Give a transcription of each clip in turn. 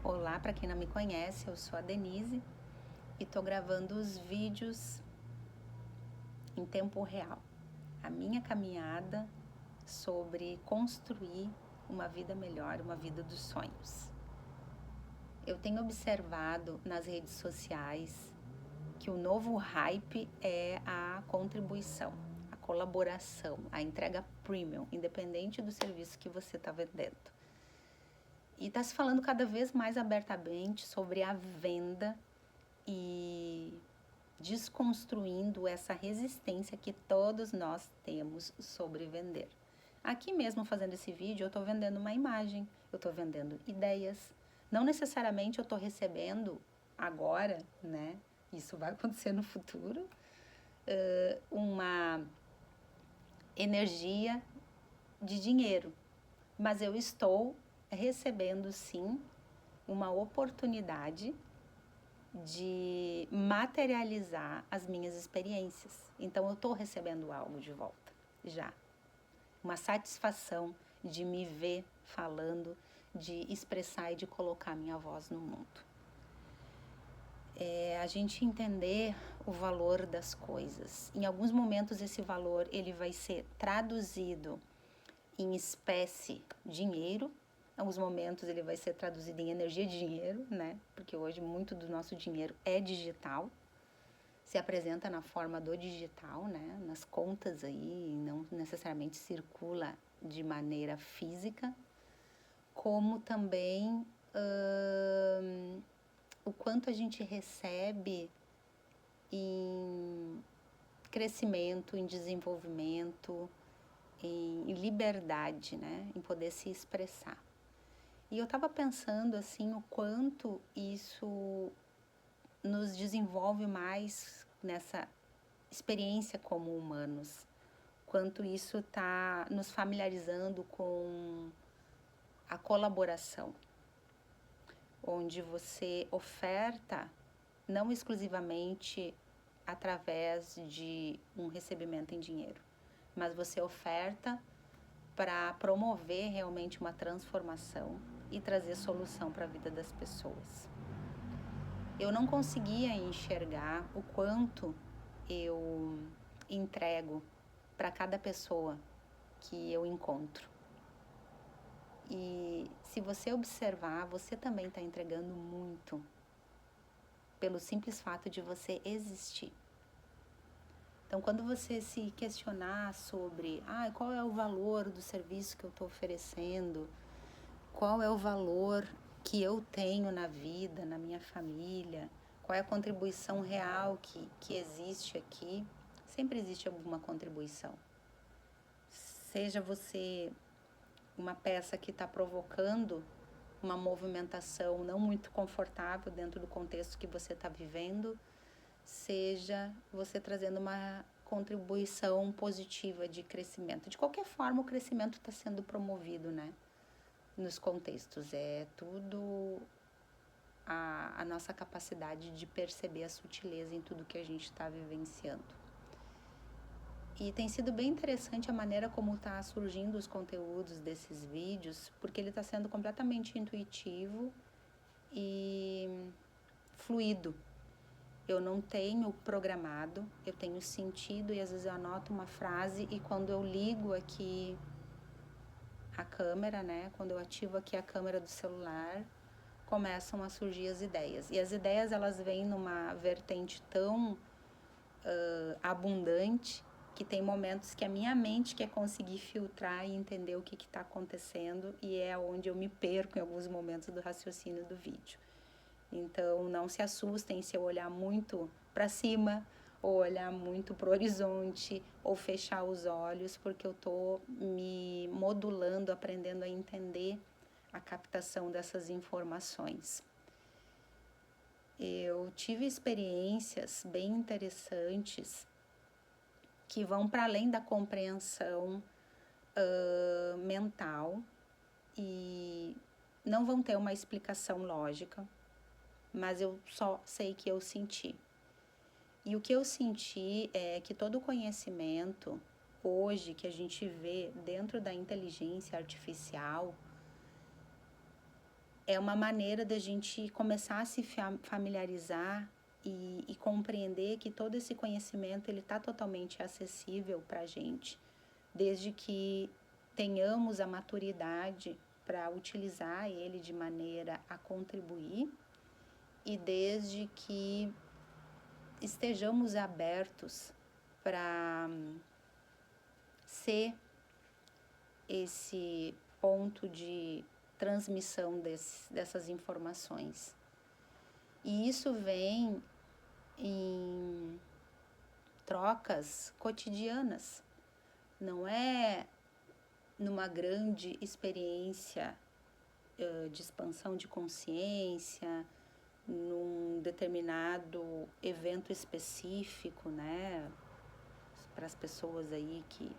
Olá, para quem não me conhece, eu sou a Denise e tô gravando os vídeos em tempo real. A minha caminhada sobre construir uma vida melhor, uma vida dos sonhos. Eu tenho observado nas redes sociais que o novo hype é a contribuição, a colaboração, a entrega premium, independente do serviço que você está vendendo. E está se falando cada vez mais abertamente sobre a venda e desconstruindo essa resistência que todos nós temos sobre vender. Aqui mesmo fazendo esse vídeo eu estou vendendo uma imagem, eu estou vendendo ideias. Não necessariamente eu estou recebendo agora, né? Isso vai acontecer no futuro, uma energia de dinheiro. Mas eu estou recebendo sim uma oportunidade de materializar as minhas experiências. Então eu estou recebendo algo de volta, já. Uma satisfação de me ver falando, de expressar e de colocar minha voz no mundo. A gente entender o valor das coisas. Em alguns momentos esse valor ele vai ser traduzido em espécie dinheiro. Em alguns momentos ele vai ser traduzido em energia de dinheiro, né? Porque hoje muito do nosso dinheiro é digital, se apresenta na forma do digital, né? Nas contas aí, não necessariamente circula de maneira física, como também o quanto a gente recebe em crescimento, em desenvolvimento, em liberdade, né? Em poder se expressar. E eu estava pensando assim o quanto isso nos desenvolve mais nessa experiência como humanos, quanto isso está nos familiarizando com a colaboração, onde você oferta não exclusivamente através de um recebimento em dinheiro, mas você oferta para promover realmente uma transformação e trazer solução para a vida das pessoas. Eu não conseguia enxergar o quanto eu entrego para cada pessoa que eu encontro. E se você observar, você também está entregando muito pelo simples fato de você existir. Então, quando você se questionar sobre qual é o valor do serviço que eu estou oferecendo, qual é o valor que eu tenho na vida, na minha família, qual é a contribuição real que existe aqui, sempre existe alguma contribuição. Seja você uma peça que está provocando uma movimentação não muito confortável dentro do contexto que você está vivendo, seja você trazendo uma contribuição positiva de crescimento. De qualquer forma, o crescimento está sendo promovido, né? Nos contextos. É tudo a nossa capacidade de perceber a sutileza em tudo que a gente está vivenciando. E tem sido bem interessante a maneira como está surgindo os conteúdos desses vídeos, porque ele está sendo completamente intuitivo e fluido. Eu não tenho programado, eu tenho sentido e às vezes eu anoto uma frase e quando eu ligo aqui a câmera, né? Quando eu ativo aqui a câmera do celular, começam a surgir as ideias. E as ideias elas vêm numa vertente tão abundante que tem momentos que a minha mente quer conseguir filtrar e entender o que está acontecendo e é onde eu me perco em alguns momentos do raciocínio do vídeo. Então, não se assustem se eu olhar muito para cima, ou olhar muito para o horizonte, ou fechar os olhos, porque eu estou me modulando, aprendendo a entender a captação dessas informações. Eu tive experiências bem interessantes que vão para além da compreensão mental e não vão ter uma explicação lógica, mas eu só sei que eu senti. E o que eu senti é que todo o conhecimento hoje que a gente vê dentro da inteligência artificial é uma maneira da gente começar a se familiarizar e compreender que todo esse conhecimento ele está totalmente acessível para a gente, desde que tenhamos a maturidade para utilizar ele de maneira a contribuir e desde que estejamos abertos para ser esse ponto de transmissão dessas informações. E isso vem em trocas cotidianas, não é numa grande experiência de expansão de consciência, num determinado evento específico, né? Para as pessoas aí que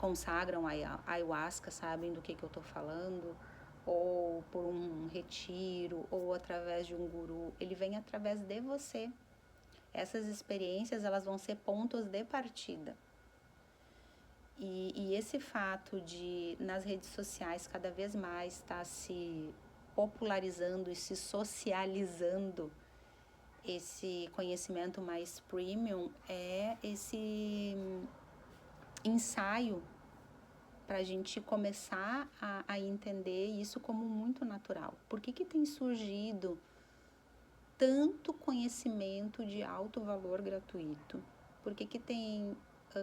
consagram a ayahuasca sabem do que eu estou falando, ou por um retiro, ou através de um guru, ele vem através de você. Essas experiências, elas vão ser pontos de partida. E esse fato de, nas redes sociais, cada vez mais estar se popularizando e se socializando esse conhecimento mais premium, é esse ensaio para a gente começar a entender isso como muito natural. Por que tem surgido tanto conhecimento de alto valor gratuito? Por que tem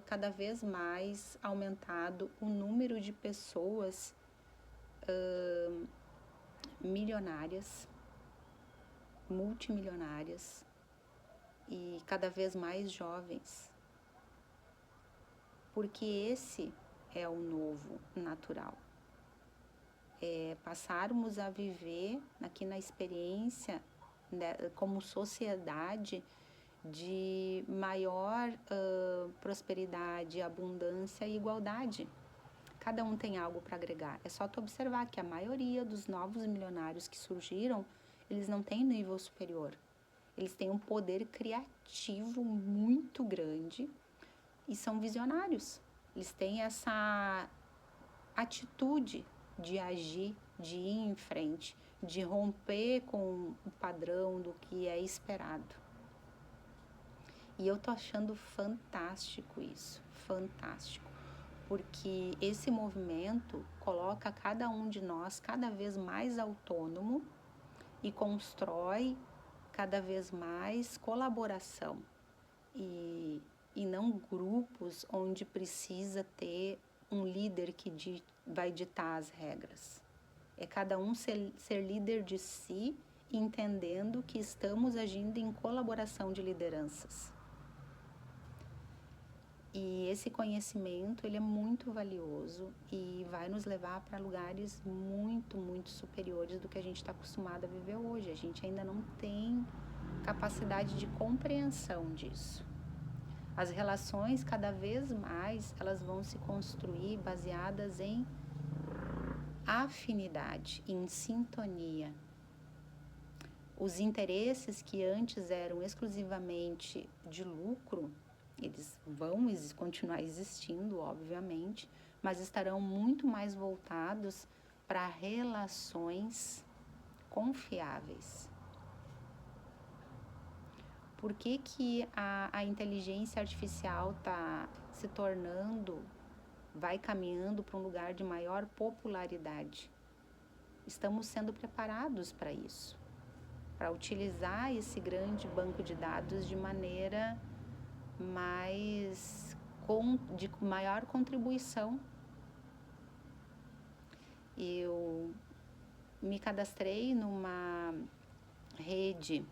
cada vez mais aumentado o número de pessoas milionárias, multimilionárias e cada vez mais jovens? Porque esse é o novo natural. É passarmos a viver aqui na experiência, né, como sociedade, de maior prosperidade, abundância e igualdade. Cada um tem algo para agregar. É só tu observar que a maioria dos novos milionários que surgiram, eles não têm nível superior. Eles têm um poder criativo muito grande e são visionários. Eles têm essa atitude de agir, de ir em frente, de romper com o padrão do que é esperado. E eu tô achando fantástico isso, fantástico, porque esse movimento coloca cada um de nós cada vez mais autônomo e constrói cada vez mais colaboração e não grupos onde precisa ter um líder que vai ditar as regras. É cada um ser líder de si, entendendo que estamos agindo em colaboração de lideranças. E esse conhecimento, ele é muito valioso e vai nos levar para lugares muito, muito superiores do que a gente está acostumado a viver hoje. A gente ainda não tem capacidade de compreensão disso. As relações, cada vez mais, elas vão se construir baseadas em afinidade, em sintonia. Os interesses que antes eram exclusivamente de lucro, eles vão continuar existindo, obviamente, mas estarão muito mais voltados para relações confiáveis. Por que a inteligência artificial está se tornando, vai caminhando para um lugar de maior popularidade? Estamos sendo preparados para isso, para utilizar esse grande banco de dados de maneira de maior contribuição. Eu me cadastrei numa rede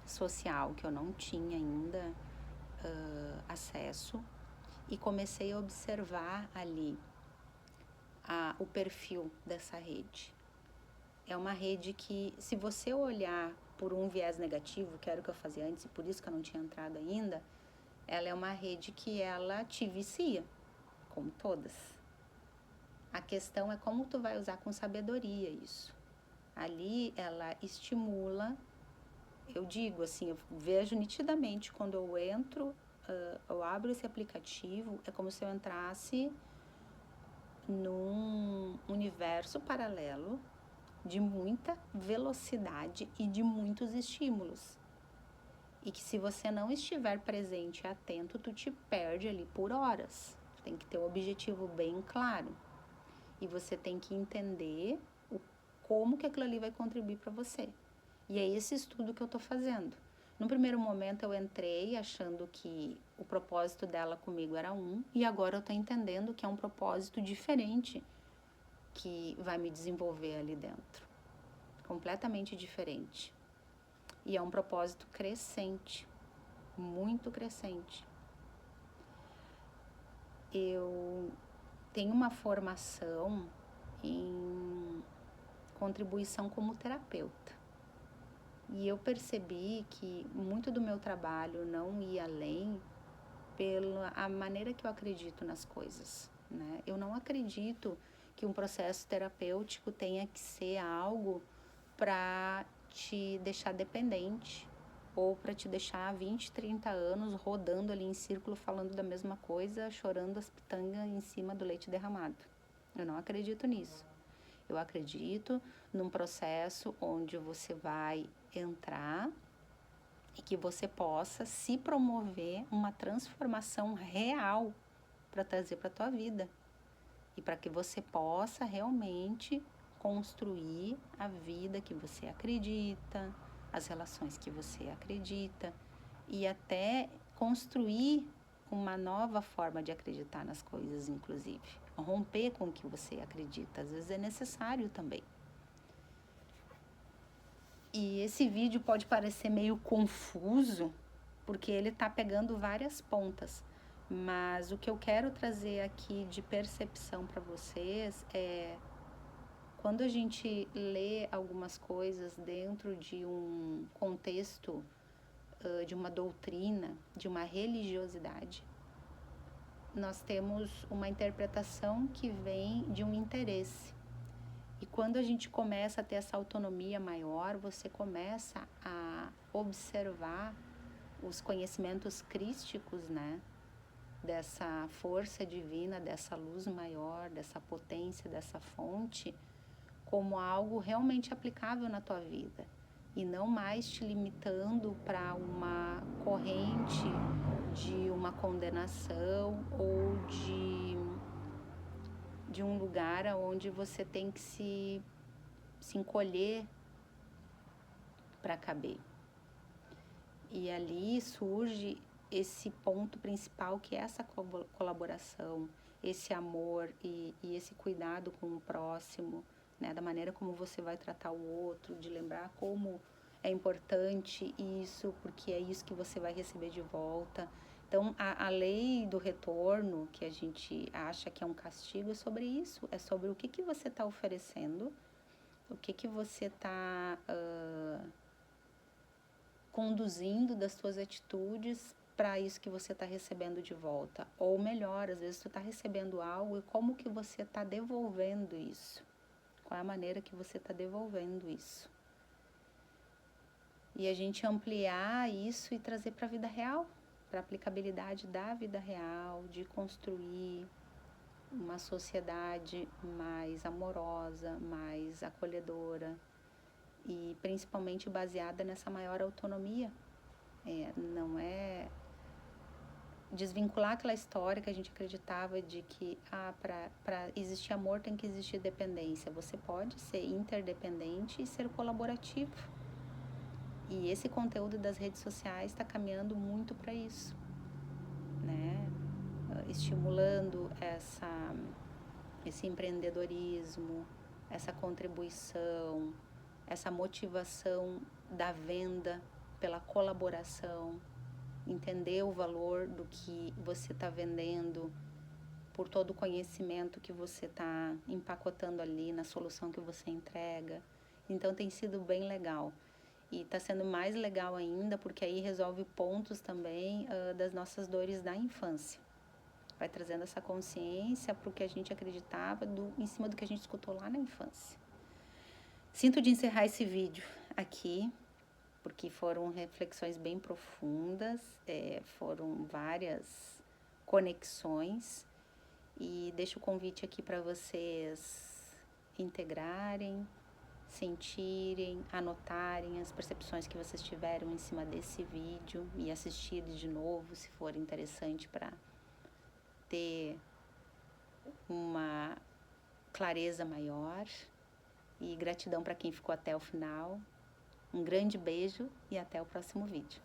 social que eu não tinha ainda acesso e comecei a observar ali o perfil dessa rede. É uma rede que, se você olhar por um viés negativo, que era o que eu fazia antes e por isso que eu não tinha entrado ainda, ela é uma rede que ela te vicia, como todas. A questão é como tu vai usar com sabedoria isso. Ali ela estimula, eu digo assim, eu vejo nitidamente quando eu entro, eu abro esse aplicativo, é como se eu entrasse num universo paralelo, de muita velocidade e de muitos estímulos. E que se você não estiver presente e atento, tu te perde ali por horas. Tem que ter um objetivo bem claro. E você tem que entender como que aquilo ali vai contribuir para você. E é esse estudo que eu tô fazendo. No primeiro momento eu entrei achando que o propósito dela comigo era e agora eu tô entendendo que é um propósito diferente que vai me desenvolver ali dentro. Completamente diferente. E é um propósito crescente, muito crescente. Eu tenho uma formação em contribuição como terapeuta. E eu percebi que muito do meu trabalho não ia além pela maneira que eu acredito nas coisas, né? Eu não acredito que um processo terapêutico tenha que ser algo para te deixar dependente ou para te deixar 20, 30 anos rodando ali em círculo falando da mesma coisa, chorando as pitangas em cima do leite derramado. Eu não acredito nisso. Eu acredito num processo onde você vai entrar e que você possa se promover uma transformação real para trazer para a tua vida. E para que você possa realmente construir a vida que você acredita, as relações que você acredita e até construir uma nova forma de acreditar nas coisas, inclusive. Romper com o que você acredita, às vezes é necessário também. E esse vídeo pode parecer meio confuso, porque ele está pegando várias pontas. Mas o que eu quero trazer aqui de percepção para vocês é quando a gente lê algumas coisas dentro de um contexto, de uma doutrina, de uma religiosidade, nós temos uma interpretação que vem de um interesse. E quando a gente começa a ter essa autonomia maior, você começa a observar os conhecimentos crísticos, né? Dessa força divina, dessa luz maior, dessa potência, dessa fonte, como algo realmente aplicável na tua vida. E não mais te limitando para uma corrente de uma condenação ou de um lugar onde você tem que se encolher para caber. E ali surge esse ponto principal que é essa colaboração, esse amor e esse cuidado com o próximo, né? Da maneira como você vai tratar o outro, de lembrar como é importante isso, porque é isso que você vai receber de volta. Então, a lei do retorno, que a gente acha que é um castigo, é sobre isso, é sobre o que você está oferecendo, o que você está conduzindo das suas atitudes para isso que você está recebendo de volta. Ou melhor, às vezes tu está recebendo algo e como que você está devolvendo isso? Qual é a maneira que você está devolvendo isso? E a gente ampliar isso e trazer para a vida real, para a aplicabilidade da vida real, de construir uma sociedade mais amorosa, mais acolhedora e principalmente baseada nessa maior autonomia. Não é desvincular aquela história que a gente acreditava de que para existir amor tem que existir dependência. Você pode ser interdependente e ser colaborativo. E esse conteúdo das redes sociais está caminhando muito para isso, né? Estimulando esse empreendedorismo, essa contribuição, essa motivação da venda pela colaboração, entender o valor do que você está vendendo por todo o conhecimento que você está empacotando ali na solução que você entrega. Então tem sido bem legal. E está sendo mais legal ainda porque aí resolve pontos também das nossas dores da infância. Vai trazendo essa consciência para o que a gente acreditava em cima do que a gente escutou lá na infância. Sinto de encerrar esse vídeo aqui, porque foram reflexões bem profundas, foram várias conexões, e deixo o convite aqui para vocês integrarem, sentirem, anotarem as percepções que vocês tiveram em cima desse vídeo e assistir de novo, se for interessante, para ter uma clareza maior. E gratidão para quem ficou até o final. Um grande beijo e até o próximo vídeo.